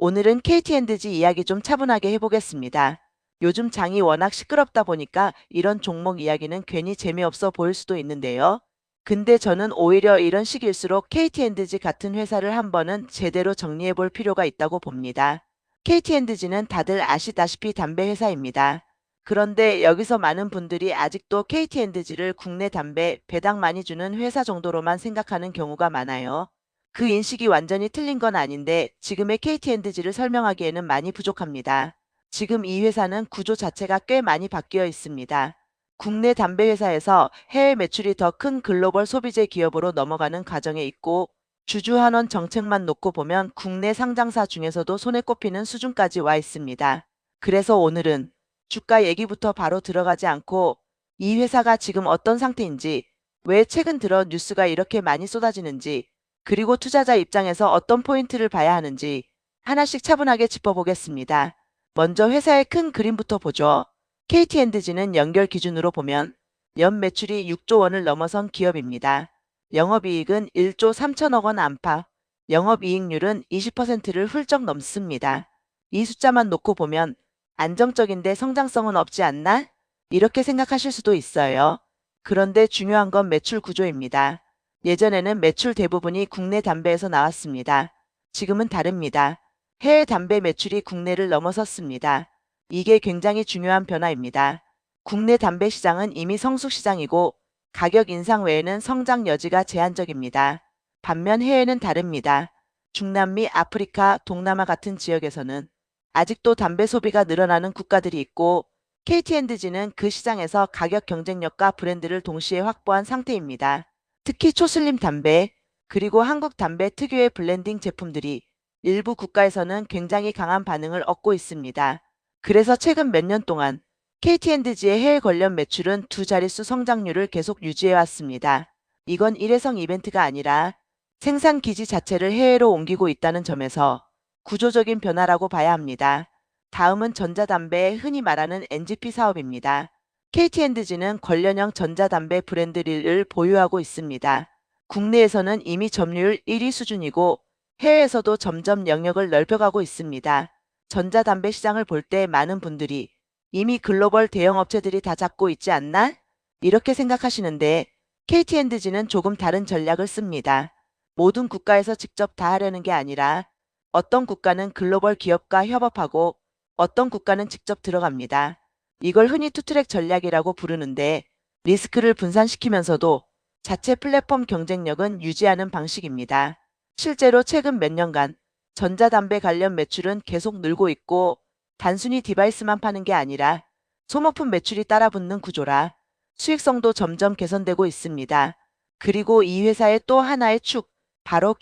오늘은 KT&G 이야기 좀 차분하게 해보겠습니다. 요즘 장이 워낙 시끄럽다 보니까 이런 종목 이야기는 괜히 재미없어 보일 수도 있는데요. 근데 저는 오히려 이런 시기일수록 KT&G 같은 회사를 한 번은 제대로 정리해 볼 필요가 있다고 봅니다. KT&G는 다들 아시다시피 담배 회사입니다. 그런데 여기서 많은 분들이 아직도 KT&G를 국내 담배 배당 많이 주는 회사 정도로만 생각하는 경우가 많아요. 그 인식이 완전히 틀린 건 아닌데 지금의 KT&G를 설명하기에는 많이 부족합니다. 지금 이 회사는 구조 자체가 꽤 많이 바뀌어 있습니다. 국내 담배 회사에서 해외 매출이 더 큰 글로벌 소비재 기업으로 넘어가는 과정에 있고 주주환원 정책만 놓고 보면 국내 상장사 중에서도 손에 꼽히는 수준까지 와 있습니다. 그래서 오늘은 주가 얘기부터 바로 들어가지 않고 이 회사가 지금 어떤 상태인지, 왜 최근 들어 뉴스가 이렇게 많이 쏟아지는지, 그리고 투자자 입장에서 어떤 포인트를 봐야 하는지 하나씩 차분하게 짚어보겠습니다. 먼저 회사의 큰 그림부터 보죠. KT&G는 연결 기준으로 보면 연 매출이 6조 원을 넘어선 기업입니다. 영업이익은 1조 3천억 원 안팎, 영업이익률은 20%를 훌쩍 넘습니다. 이 숫자만 놓고 보면 안정적인데 성장성은 없지 않나? 이렇게 생각하실 수도 있어요. 그런데 중요한 건 매출 구조입니다. 예전에는 매출 대부분이 국내 담배에서 나왔습니다. 지금은 다릅니다. 해외 담배 매출이 국내를 넘어섰습니다. 이게 굉장히 중요한 변화입니다. 국내 담배 시장은 이미 성숙 시장이고 가격 인상 외에는 성장 여지가 제한적입니다. 반면 해외는 다릅니다. 중남미, 아프리카, 동남아 같은 지역에서는 아직도 담배 소비가 늘어나는 국가들이 있고 KT&G는 그 시장에서 가격 경쟁력과 브랜드를 동시에 확보한 상태입니다. 특히 초슬림 담배, 그리고 한국 담배 특유의 블렌딩 제품들이 일부 국가에서는 굉장히 강한 반응을 얻고 있습니다. 그래서 최근 몇 년 동안 KT&G의 해외 관련 매출은 두 자릿수 성장률을 계속 유지해왔습니다. 이건 일회성 이벤트가 아니라 생산 기지 자체를 해외로 옮기고 있다는 점에서 구조적인 변화라고 봐야 합니다. 다음은 전자담배의 흔히 말하는 NGP 사업입니다. KT&G는 관련형 전자담배 브랜드를 보유하고 있습니다. 국내에서는 이미 점유율 1위 수준이고 해외에서도 점점 영역을 넓혀가고 있습니다. 전자담배 시장을 볼 때 많은 분들이 이미 글로벌 대형 업체들이 다 잡고 있지 않나? 이렇게 생각하시는데 KT&G는 조금 다른 전략을 씁니다. 모든 국가에서 직접 다 하려는 게 아니라 어떤 국가는 글로벌 기업과 협업하고 어떤 국가는 직접 들어갑니다. 이걸 흔히 투트랙 전략이라고 부르는데 리스크를 분산시키면서도 자체 플랫폼 경쟁력은 유지하는 방식입니다. 실제로 최근 몇 년간 전자담배 관련 매출은 계속 늘고 있고 단순히 디바이스만 파는 게 아니라 소모품 매출이 따라붙는 구조라 수익성도 점점 개선되고 있습니다. 그리고 이 회사의 또 하나의 축, 바로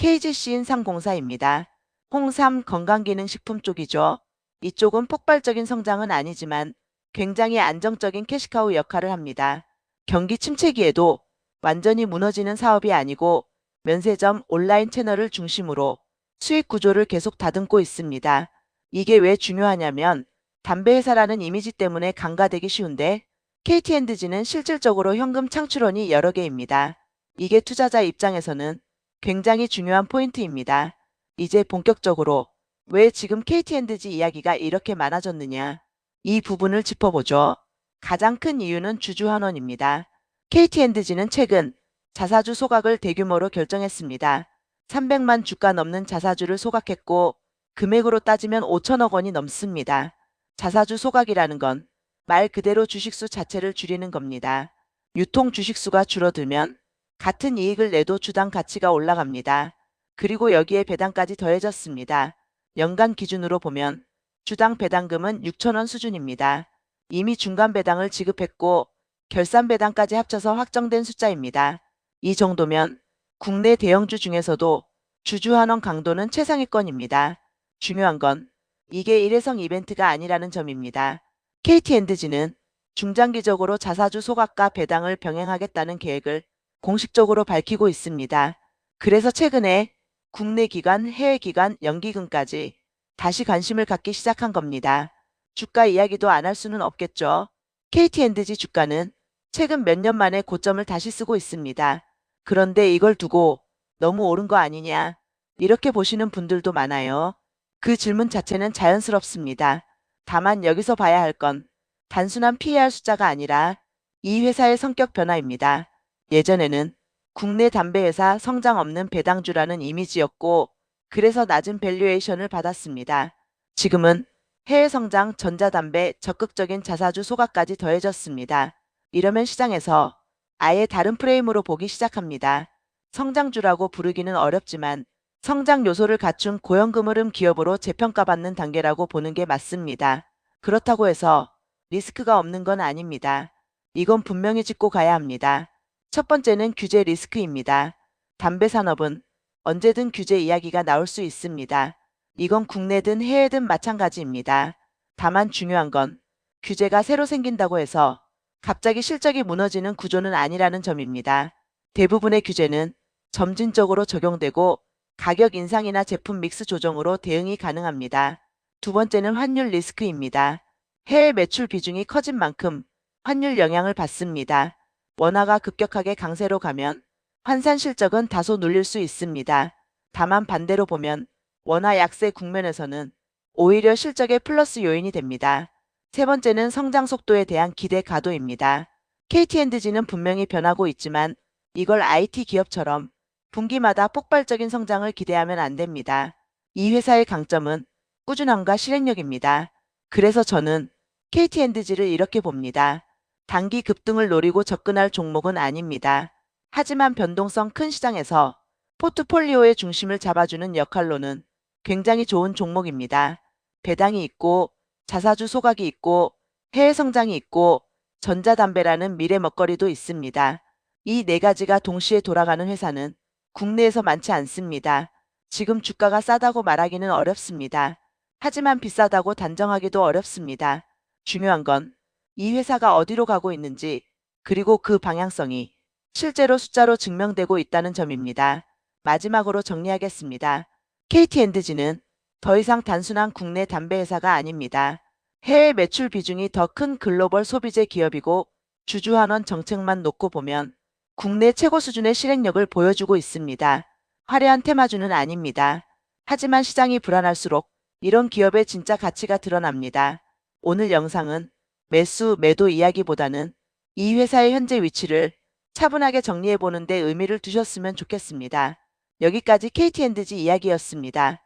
KGC인상공사입니다. 홍삼 건강기능식품 쪽이죠. 이쪽은 폭발적인 성장은 아니지만 굉장히 안정적인 캐시카우 역할을 합니다. 경기 침체기에도 완전히 무너지는 사업이 아니고 면세점 온라인 채널을 중심으로 수익 구조를 계속 다듬고 있습니다. 이게 왜 중요하냐면 담배 회사라는 이미지 때문에 간과되기 쉬운데 KT&G는 실질적으로 현금 창출원이 여러 개입니다. 이게 투자자 입장에서는 굉장히 중요한 포인트입니다. 이제 본격적으로 왜 지금 KT&G 이야기가 이렇게 많아졌느냐? 이 부분을 짚어보죠. 가장 큰 이유는 주주환원입니다. KT&G는 최근 자사주 소각을 대규모로 결정했습니다. 300만 주가 넘는 자사주를 소각했고 금액으로 따지면 5천억 원이 넘습니다. 자사주 소각이라는 건 말 그대로 주식수 자체를 줄이는 겁니다. 유통 주식수가 줄어들면 같은 이익을 내도 주당 가치가 올라갑니다. 그리고 여기에 배당까지 더해졌습니다. 연간 기준으로 보면 주당 배당금은 6천원 수준입니다. 이미 중간 배당을 지급했고 결산 배당까지 합쳐서 확정된 숫자입니다. 이 정도면 국내 대형주 중에서도 주주환원 강도는 최상위권입니다. 중요한 건 이게 일회성 이벤트가 아니라는 점입니다. KT&G는 중장기적으로 자사주 소각과 배당을 병행하겠다는 계획을 공식적으로 밝히고 있습니다. 그래서 최근에 국내 기관, 해외 기관, 연기금까지 다시 관심을 갖기 시작한 겁니다. 주가 이야기도 안 할 수는 없겠죠. KT&G 주가는 최근 몇 년 만에 고점을 다시 쓰고 있습니다. 그런데 이걸 두고 너무 오른 거 아니냐, 이렇게 보시는 분들도 많아요. 그 질문 자체는 자연스럽습니다. 다만 여기서 봐야 할 건 단순한 PER 숫자가 아니라 이 회사의 성격 변화입니다. 예전에는 국내 담배 회사 성장 없는 배당주라는 이미지였고 그래서 낮은 밸류에이션을 받았습니다. 지금은 해외 성장, 전자담배, 적극적인 자사주 소각까지 더해졌습니다. 이러면 시장에서 아예 다른 프레임으로 보기 시작합니다. 성장주라고 부르기는 어렵지만 성장 요소를 갖춘 고연금 흐름 기업으로 재평가받는 단계라고 보는 게 맞습니다. 그렇다고 해서 리스크가 없는 건 아닙니다. 이건 분명히 짚고 가야 합니다. 첫 번째는 규제 리스크입니다. 담배 산업은 언제든 규제 이야기가 나올 수 있습니다. 이건 국내든 해외든 마찬가지입니다. 다만 중요한 건 규제가 새로 생긴다고 해서 갑자기 실적이 무너지는 구조는 아니라는 점입니다. 대부분의 규제는 점진적으로 적용되고 가격 인상이나 제품 믹스 조정으로 대응이 가능합니다. 두 번째는 환율 리스크입니다. 해외 매출 비중이 커진 만큼 환율 영향을 받습니다. 원화가 급격하게 강세로 가면 환산 실적은 다소 눌릴 수 있습니다. 다만 반대로 보면 원화 약세 국면에서는 오히려 실적의 플러스 요인이 됩니다. 세 번째는 성장 속도에 대한 기대 가도입니다. KT&G는 분명히 변하고 있지만 이걸 IT 기업처럼 분기마다 폭발적인 성장을 기대하면 안 됩니다. 이 회사의 강점은 꾸준함과 실행력입니다. 그래서 저는 KT&G를 이렇게 봅니다. 단기 급등을 노리고 접근할 종목은 아닙니다. 하지만 변동성 큰 시장에서 포트폴리오의 중심을 잡아주는 역할로는 굉장히 좋은 종목입니다. 배당이 있고 자사주 소각이 있고 해외 성장이 있고 전자담배라는 미래 먹거리도 있습니다. 이 네 가지가 동시에 돌아가는 회사는 국내에서 많지 않습니다. 지금 주가가 싸다고 말하기는 어렵습니다. 하지만 비싸다고 단정하기도 어렵습니다. 중요한 건 이 회사가 어디로 가고 있는지 그리고 그 방향성이 실제로 숫자로 증명되고 있다는 점입니다. 마지막으로 정리하겠습니다. KT&G는 더 이상 단순한 국내 담배 회사가 아닙니다. 해외 매출 비중이 더 큰 글로벌 소비재 기업이고 주주환원 정책만 놓고 보면 국내 최고 수준의 실행력을 보여주고 있습니다. 화려한 테마주는 아닙니다. 하지만 시장이 불안할수록 이런 기업의 진짜 가치가 드러납니다. 오늘 영상은 매수, 매도 이야기보다는 이 회사의 현재 위치를 차분하게 정리해보는 데 의미를 두셨으면 좋겠습니다. 여기까지 KT&G 이야기였습니다.